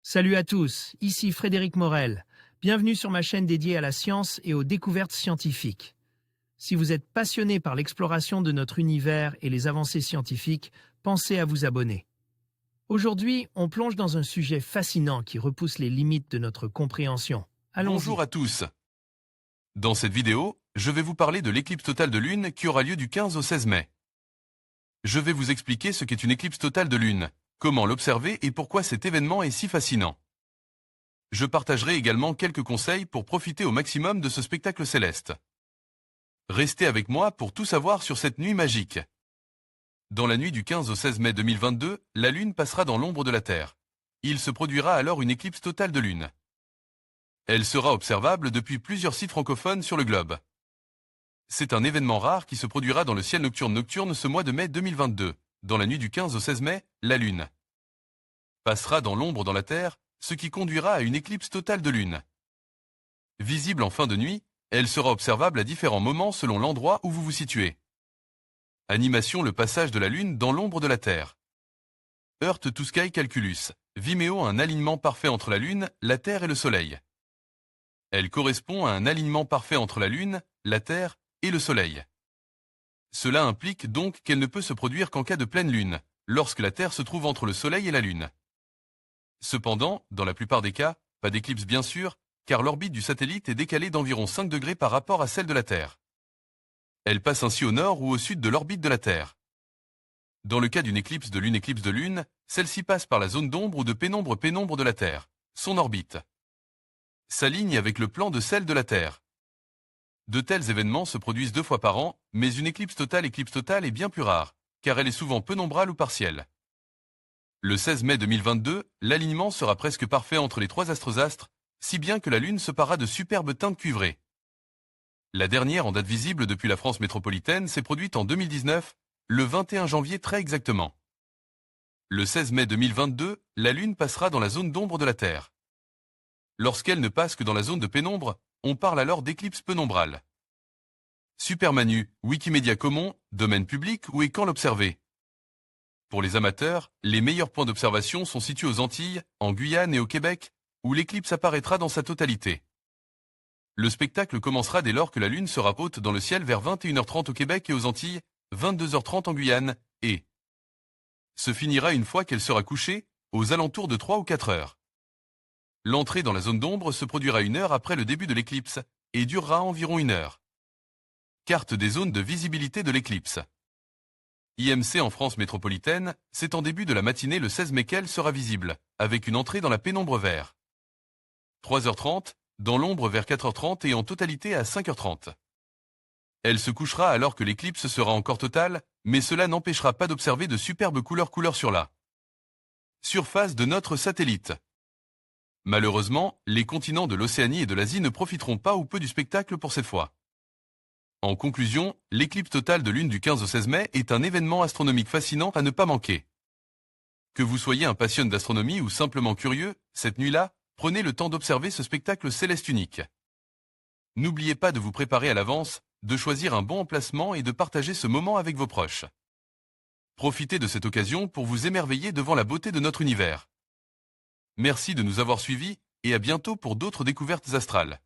Salut à tous, ici Frédéric Morel. Bienvenue sur ma chaîne dédiée à la science et aux découvertes scientifiques. Si vous êtes passionné par l'exploration de notre univers et les avancées scientifiques, pensez à vous abonner. Aujourd'hui, on plonge dans un sujet fascinant qui repousse les limites de notre compréhension. Allons-y. Bonjour à tous. Dans cette vidéo, je vais vous parler de l'éclipse totale de Lune qui aura lieu du 15 au 16 mai. Je vais vous expliquer ce qu'est une éclipse totale de Lune, comment l'observer et pourquoi cet événement est si fascinant. Je partagerai également quelques conseils pour profiter au maximum de ce spectacle céleste. Restez avec moi pour tout savoir sur cette nuit magique. Dans la nuit du 15 au 16 mai 2022, la Lune passera dans l'ombre de la Terre. Il se produira alors une éclipse totale de Lune. Elle sera observable depuis plusieurs sites francophones sur le globe. C'est un événement rare qui se produira dans le ciel nocturne ce mois de mai 2022. Dans la nuit du 15 au 16 mai, la Lune passera dans l'ombre dans la Terre, ce qui conduira à une éclipse totale de Lune. Visible en fin de nuit, elle sera observable à différents moments selon l'endroit où vous vous situez. Animation: le passage de la Lune dans l'ombre de la Terre. Earth to Sky Calculus. Vimeo: un alignement parfait entre la Lune, la Terre et le Soleil. Elle correspond à un alignement parfait entre la Lune, la Terre et le Soleil. Cela implique donc qu'elle ne peut se produire qu'en cas de pleine Lune, lorsque la Terre se trouve entre le Soleil et la Lune. Cependant, dans la plupart des cas, pas d'éclipse bien sûr, car l'orbite du satellite est décalée d'environ 5 degrés par rapport à celle de la Terre. Elle passe ainsi au nord ou au sud de l'orbite de la Terre. Dans le cas d'une éclipse de Lune, celle-ci passe par la zone d'ombre ou de pénombre de la Terre, son orbite s'aligne avec le plan de celle de la Terre. De tels événements se produisent 2 fois par an, mais une éclipse totale est bien plus rare, car elle est souvent pénombrale ou partielle. Le 16 mai 2022, l'alignement sera presque parfait entre les 3 astres, si bien que la Lune se parera de superbes teintes cuivrées. La dernière en date visible depuis la France métropolitaine s'est produite en 2019, le 21 janvier très exactement. Le 16 mai 2022, la Lune passera dans la zone d'ombre de la Terre. Lorsqu'elle ne passe que dans la zone de pénombre, on parle alors d'éclipse pénombrale. Supermanu, Wikimedia Commons, domaine public, où et quand l'observer? Pour les amateurs, les meilleurs points d'observation sont situés aux Antilles, en Guyane et au Québec, où l'éclipse apparaîtra dans sa totalité. Le spectacle commencera dès lors que la Lune sera haute dans le ciel vers 21h30 au Québec et aux Antilles, 22h30 en Guyane, et se finira une fois qu'elle sera couchée, aux alentours de 3 ou 4 heures. L'entrée dans la zone d'ombre se produira 1 heure après le début de l'éclipse, et durera environ 1 heure. Carte des zones de visibilité de l'éclipse. IMC en France métropolitaine, c'est en début de la matinée le 16 mai qu'elle sera visible, avec une entrée dans la pénombre vers 3h30, dans l'ombre vers 4h30 et en totalité à 5h30. Elle se couchera alors que l'éclipse sera encore totale, mais cela n'empêchera pas d'observer de superbes couleurs sur la surface de notre satellite. Malheureusement, les continents de l'Océanie et de l'Asie ne profiteront pas ou peu du spectacle pour cette fois. En conclusion, l'éclipse totale de Lune du 15 au 16 mai est un événement astronomique fascinant à ne pas manquer. Que vous soyez un passionné d'astronomie ou simplement curieux, cette nuit-là, prenez le temps d'observer ce spectacle céleste unique. N'oubliez pas de vous préparer à l'avance, de choisir un bon emplacement et de partager ce moment avec vos proches. Profitez de cette occasion pour vous émerveiller devant la beauté de notre univers. Merci de nous avoir suivis, et à bientôt pour d'autres découvertes astrales.